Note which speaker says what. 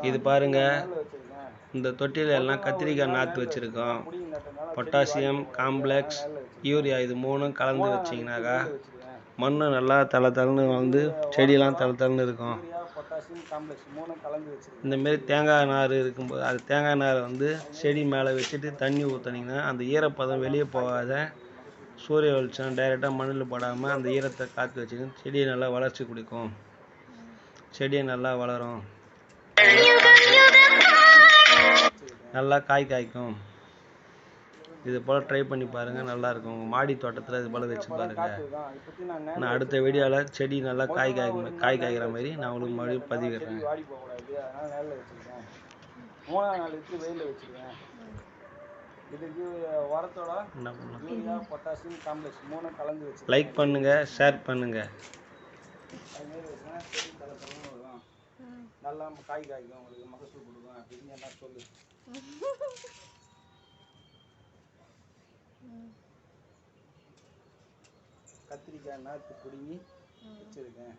Speaker 1: இது பாருங்க, இந்த தொட்டியில் எல்லாம் கத்திரிக்காய் நாற்று வச்சுருக்கோம். பொட்டாசியம், காம்ப்ளெக்ஸ், யூரியா இது மூணும் கலந்து வச்சிங்கனாக்கா மண் நல்லா தளன்னு வந்து செடியெல்லாம் தளன்னு இருக்கும். இந்தமாரி தேங்காய் நார் இருக்கும்போது அது தேங்காய் நாரை வந்து செடி மேலே வச்சுட்டு தண்ணி ஊற்றுனீங்கன்னா அந்த ஈரப்பதம் வெளியே போகாத சூரிய வெளிச்சம் டைரெக்டாக மண்ணில் படாமல் அந்த ஈரத்தை காற்று வச்சுன்னு செடியை நல்லா வளர்ச்சி கொடுக்கும். செடியை நல்லா வளரும், நல்லா காய் காய்க்கும். இது போல் ட்ரை பண்ணி பாருங்கள், நல்லாயிருக்கும். உங்கள் மாடி தோட்டத்தில் இது போல் வச்சு பாருங்கள். நான் அடுத்த வீடியோவில் செடி நல்லா காய் காய்க்கிற மாதிரி நான் உங்களுக்கு மறுபடியும் பதிவிடுறேன். லைக் பண்ணுங்கள், ஷேர் பண்ணுங்கள். நல்லா காய் காய்க்கும், உங்களுக்கு மகசூல் கொடுக்கும் அப்படின்னு என்ன சொல்லு. கத்திரிக்காய் நாற்று பிடுங்கி வச்சுருக்கேன்.